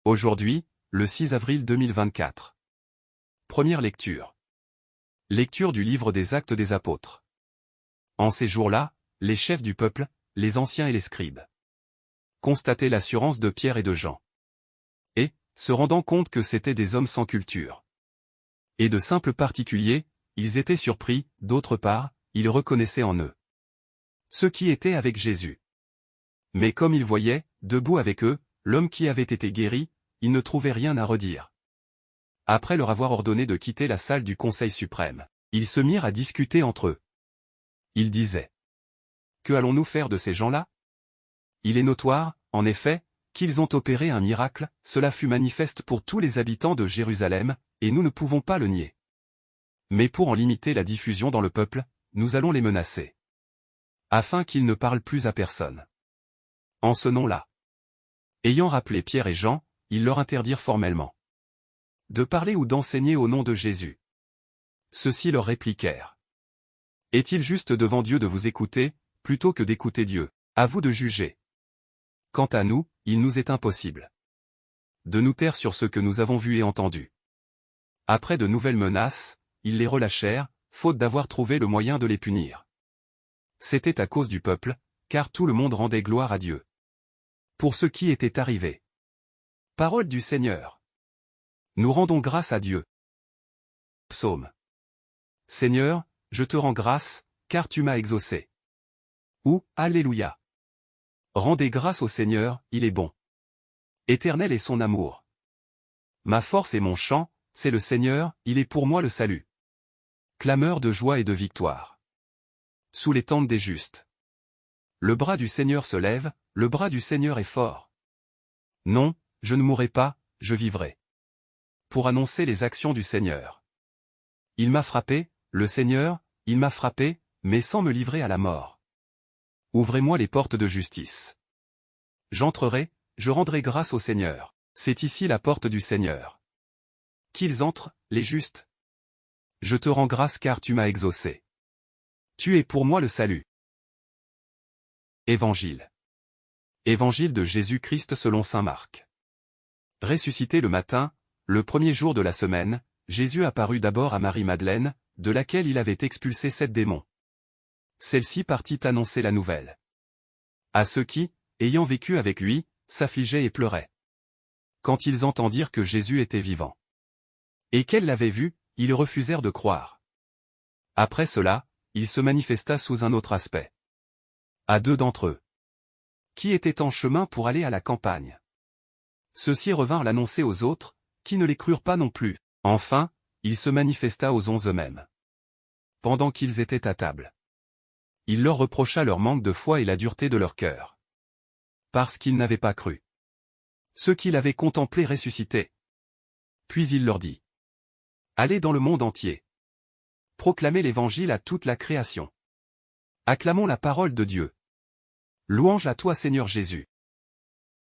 Aujourd'hui, le 6 avril 2024. Première lecture. Lecture du livre des Actes des Apôtres. En ces jours-là, les chefs du peuple, les anciens et les scribes, constataient l'assurance de Pierre et de Jean. Et, se rendant compte que c'étaient des hommes sans culture et de simples particuliers, ils étaient surpris, d'autre part, ils reconnaissaient en eux ceux qui étaient avec Jésus. Mais comme ils voyaient, debout avec eux, l'homme qui avait été guéri, ils ne trouvaient rien à redire. Après leur avoir ordonné de quitter la salle du Conseil suprême, ils se mirent à discuter entre eux. Ils disaient: Que allons-nous faire de ces gens-là? Il est notoire, en effet, qu'ils ont opéré un miracle, cela fut manifeste pour tous les habitants de Jérusalem, et nous ne pouvons pas le nier. Mais pour en limiter la diffusion dans le peuple, nous allons les menacer, afin qu'ils ne parlent plus à personne en ce nom-là. Ayant rappelé Pierre et Jean, ils leur interdirent formellement de parler ou d'enseigner au nom de Jésus. Ceux-ci leur répliquèrent: Est-il juste devant Dieu de vous écouter, plutôt que d'écouter Dieu? À vous de juger. Quant à nous, il nous est impossible de nous taire sur ce que nous avons vu et entendu. Après de nouvelles menaces, ils les relâchèrent, faute d'avoir trouvé le moyen de les punir. C'était à cause du peuple, car tout le monde rendait gloire à Dieu pour ce qui était arrivé. Parole du Seigneur. Nous rendons grâce à Dieu. Psaume. Seigneur, je te rends grâce, car tu m'as exaucé. Ou, Alléluia. Rendez grâce au Seigneur, il est bon. Éternel est son amour. Ma force et mon chant, c'est le Seigneur, il est pour moi le salut. Clameur de joie et de victoire sous les tentes des justes. Le bras du Seigneur se lève, le bras du Seigneur est fort. Non, je ne mourrai pas, je vivrai pour annoncer les actions du Seigneur. Il m'a frappé, le Seigneur, il m'a frappé, mais sans me livrer à la mort. Ouvrez-moi les portes de justice. J'entrerai, je rendrai grâce au Seigneur. C'est ici la porte du Seigneur. Qu'ils entrent, les justes. Je te rends grâce car tu m'as exaucé. Tu es pour moi le salut. Évangile. Évangile de Jésus-Christ selon saint Marc. Ressuscité le matin, le premier jour de la semaine, Jésus apparut d'abord à Marie-Madeleine, de laquelle il avait expulsé 7 démons. Celle-ci partit annoncer la nouvelle à ceux qui, ayant vécu avec lui, s'affligeaient et pleuraient. Quand ils entendirent que Jésus était vivant et qu'elle l'avait vu, ils refusèrent de croire. Après cela, il se manifesta sous un autre aspect à 2 d'entre eux qui étaient en chemin pour aller à la campagne. Ceux-ci revinrent l'annoncer aux autres, qui ne les crurent pas non plus. Enfin, il se manifesta aux 11 eux-mêmes pendant qu'ils étaient à table. Il leur reprocha leur manque de foi et la dureté de leur cœur, parce qu'ils n'avaient pas cru ceux qui l'avaient contemplé ressuscité. Puis il leur dit: Allez dans le monde entier, proclamez l'évangile à toute la création. Acclamons la parole de Dieu. Louange à toi Seigneur Jésus.